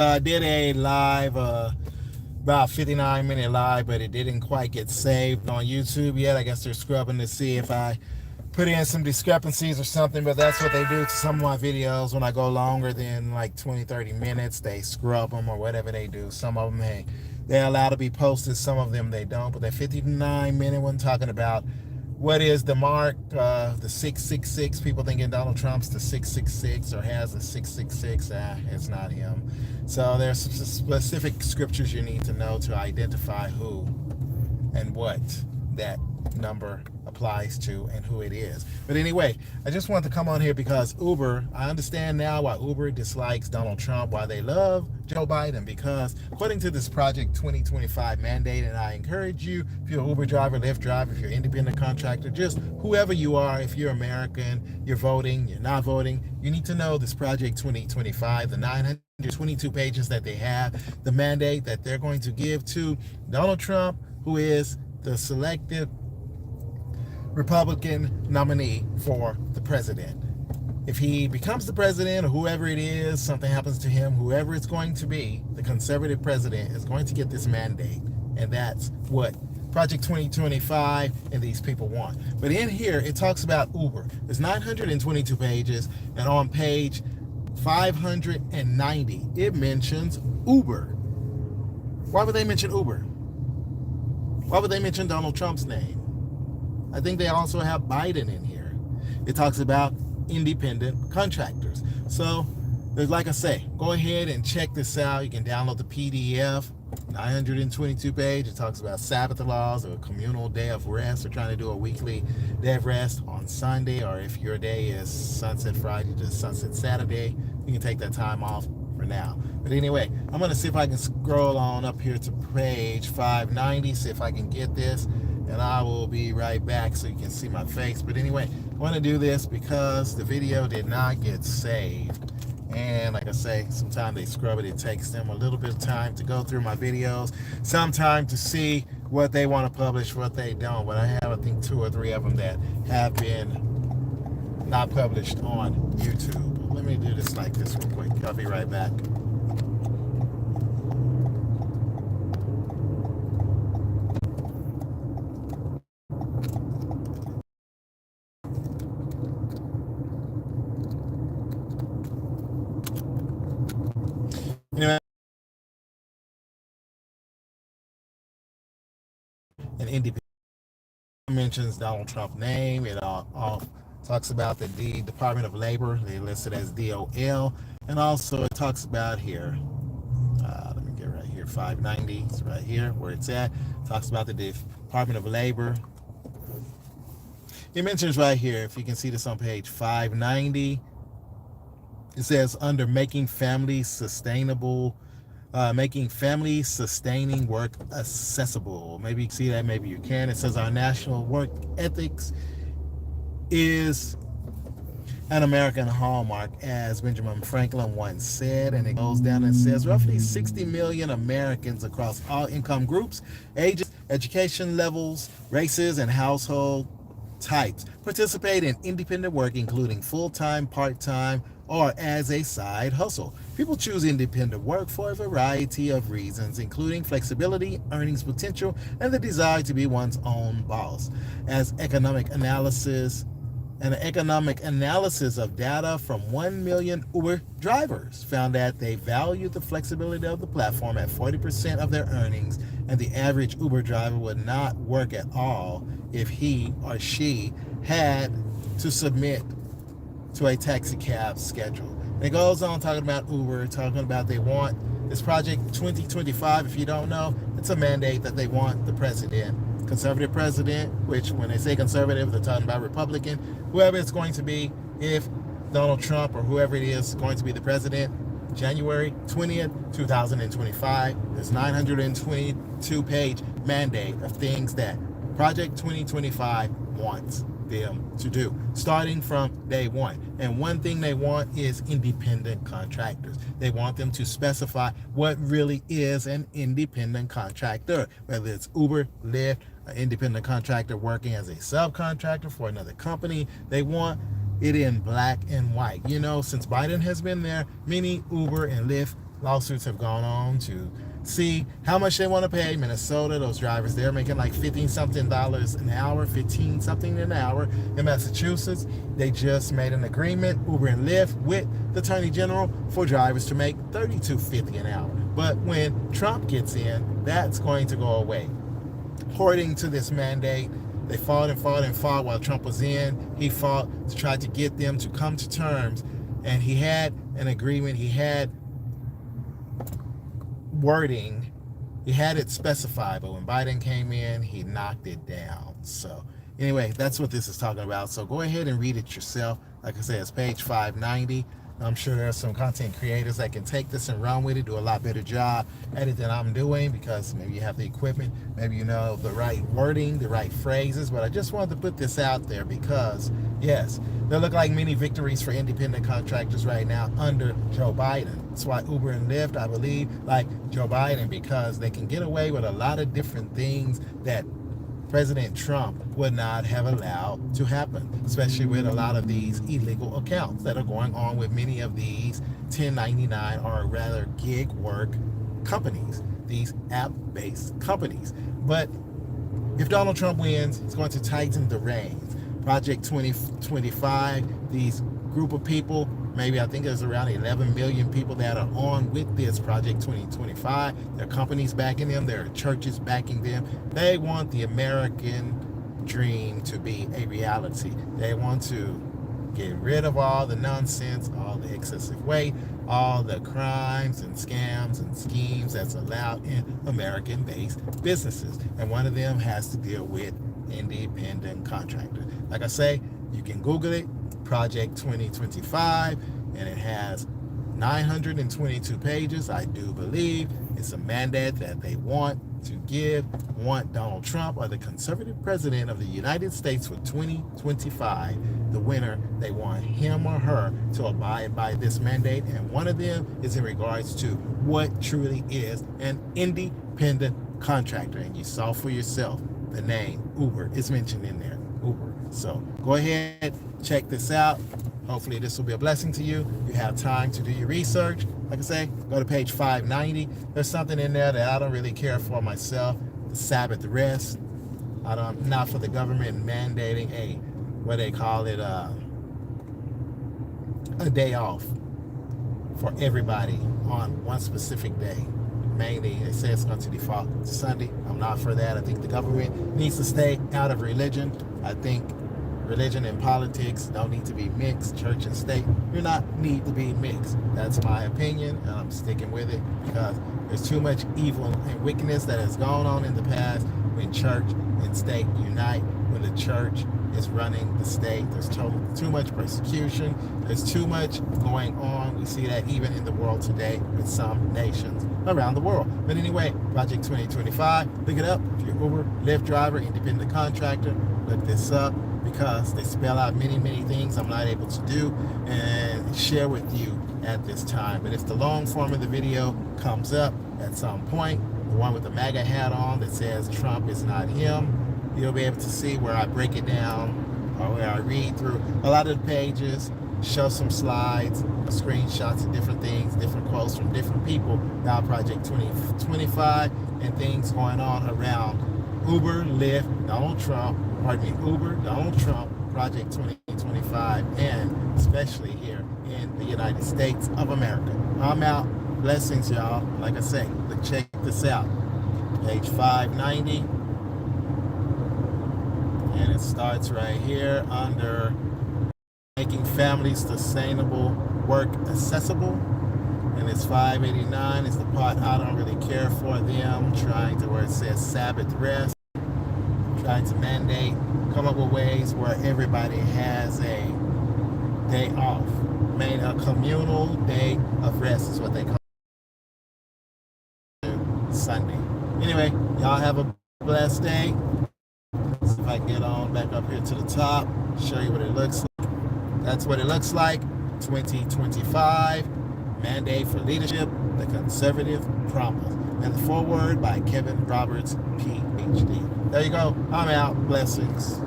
I did a live, about 59-minute live, but it didn't quite get saved on YouTube yet. I guess they're scrubbing to see if I put in some discrepancies or something, but that's what they do to some of my videos. When I go longer than like 20, 30 minutes, they scrub them or whatever they do. Some of them, hey, they're allowed to be posted. Some of them they don't. But that 59-minute one talking about what is the mark, the 666. People thinking Donald Trump's the 666 or has the 666. It's not him. So there's some specific scriptures you need to know to identify who and what that number applies to and who it is. But anyway, I just want to come on here because Uber, I understand now why Uber dislikes Donald Trump, why they love Joe Biden, because according to this Project 2025 mandate, and I encourage you, if you're an Uber driver, Lyft driver, if you're an independent contractor, just whoever you are, if you're American, you're voting, you're not voting, you need to know this Project 2025, the 922 pages that they have, the mandate that they're going to give to Donald Trump, who is the selected Republican nominee for the president. If he becomes the president or whoever it is, something happens to him, whoever it's going to be, the conservative president is going to get this mandate. And that's what Project 2025 and these people want. But in here, it talks about Uber. There's 922 pages, and on page 590, it mentions Uber. Why would they mention Uber? Why would they mention Donald Trump's name? I think they also have Biden in here. It talks about independent contractors. So, like I say, go ahead and check this out. You can download the PDF, 922 page. It talks about Sabbath laws or a communal day of rest. We're trying to do a weekly day of rest on Sunday, or if your day is Sunset Friday to Sunset Saturday, you can take that time off for now. But anyway, I'm going to see if I can scroll on up here to page 590, see if I can get this, and I will be right back so you can see my face. But anyway, I want to do this because the video did not get saved. And like I say, sometimes they scrub it. It takes them a little bit of time to go through my videos, sometimes to see what they want to publish, what they don't. But I have, I think, 2 or 3 of them that have been not published on YouTube. Let me do this like this real quick. I'll be right back. Anyway, an independent mentions Donald Trump's name. It all talks about the Department of Labor. They listed as DOL, and also it talks about here. Let me get right here. 590. It's right here where it's at. It talks about the Department of Labor. It mentions right here. If you can see this on page 590, it says under making family sustainable. Making family sustaining work accessible. Maybe you can see that, maybe you can. It says our national work ethics is an American hallmark, as Benjamin Franklin once said, and it goes down and says roughly 60 million Americans across all income groups, ages, education levels, races, and household types participate in independent work, including full-time, part-time, or as a side hustle. People choose independent work for a variety of reasons, including flexibility, earnings potential, and the desire to be one's own boss. As an economic analysis of data from 1 million Uber drivers found that they valued the flexibility of the platform at 40% of their earnings, and the average Uber driver would not work at all if he or she had to submit to a taxi cab schedule. And it goes on talking about Uber, talking about they want this Project 2025. If you don't know, it's a mandate that they want the president, conservative president, which when they say conservative, they're talking about Republican, whoever it's going to be, if Donald Trump or whoever it is going to be the president, January 20th, 2025, this 922-page mandate of things that Project 2025 wants them to do, starting from day one. And one thing they want is independent contractors. They want them to specify what really is an independent contractor, whether it's Uber, Lyft, an independent contractor working as a subcontractor for another company. They want it in black and white. You know, since Biden has been there, many Uber and Lyft lawsuits have gone on to see how much they want to pay. Minnesota, those drivers, they're making like 15 something dollars an hour, 15 something an hour. In Massachusetts, they just made an agreement, Uber and Lyft, with the Attorney General for drivers to make $32.50 an hour. But when Trump gets in, that's going to go away. According to this mandate, they fought and fought and fought while Trump was in. He fought to try to get them to come to terms, and he had an agreement. He had wording, he had it specified, but when Biden came in, he knocked it down. So anyway, that's what this is talking about. So go ahead and read it yourself. Like I said, it's page 590. I'm sure there are some content creators that can take this and run with it, do a lot better job at it than I'm doing, because maybe you have the equipment, maybe you know the right wording, the right phrases. But I just wanted to put this out there because, yes, there look like many victories for independent contractors right now under Joe Biden. That's why Uber and Lyft, I believe, like Joe Biden, because they can get away with a lot of different things that President Trump would not have allowed to happen, especially with a lot of these illegal accounts that are going on with many of these 1099 or rather gig work companies, these app-based companies. But if Donald Trump wins, it's going to tighten the reins. Project 2025, these group of people, maybe I think there's around 11 million people that are on with this Project 2025. There are companies backing them. There are churches backing them. They want the American dream to be a reality. They want to get rid of all the nonsense, all the excessive weight, all the crimes and scams and schemes that's allowed in American-based businesses. And one of them has to deal with independent contractors. Like I say, you can Google it, Project 2025, and it has 922 pages. I do believe it's a mandate that they want Donald Trump, or the conservative president of the United States for 2025, the winner. They want him or her to abide by this mandate, and one of them is in regards to what truly is an independent contractor. And you saw for yourself, the name Uber is mentioned in there, Uber. So go ahead, check this out. Hopefully this will be a blessing to you. You have time to do your research. Like I say, go to page 590. There's something in there that I don't really care for myself. The Sabbath rest. Not for the government mandating what they call it, a day off for everybody on one specific day. Mainly, they say it's going to default to Sunday. I'm not for that. I think the government needs to stay out of religion. I think religion and politics don't need to be mixed. Church and state do not need to be mixed. That's my opinion, and I'm sticking with it because there's too much evil and wickedness that has gone on in the past when church and state unite. When the church is running the state, there's too much persecution. There's too much going on. We see that even in the world today with some nations around the world. But anyway, Project 2025, look it up. If you're Uber, Lyft driver, independent contractor, look this up, because they spell out many, many things I'm not able to do and share with you at this time. But if the long form of the video comes up at some point, the one with the MAGA hat on that says Trump is not him, you'll be able to see where I break it down, or where I read through a lot of the pages, show some slides, screenshots of different things, different quotes from different people about Project 2025 and things going on around Uber, Lyft, Uber, Donald Trump, Project 2025, and especially here in the United States of America. I'm out. Blessings, y'all. Like I say, check this out. Page 590. And it starts right here under Making Families Sustainable Work Accessible. And it's 589. It's the part I don't really care for them trying to, where it says Sabbath rest, trying to mandate, come up with ways where everybody has a day off. A communal day of rest is what they call it, Sunday. Anyway, y'all have a blessed day. See if I can get on back up here to the top, show you what it looks like. That's what it looks like. 2025 Mandate for Leadership, the Conservative Promise. And the foreword by Kevin Roberts, PhD. There you go. I'm out. Blessings.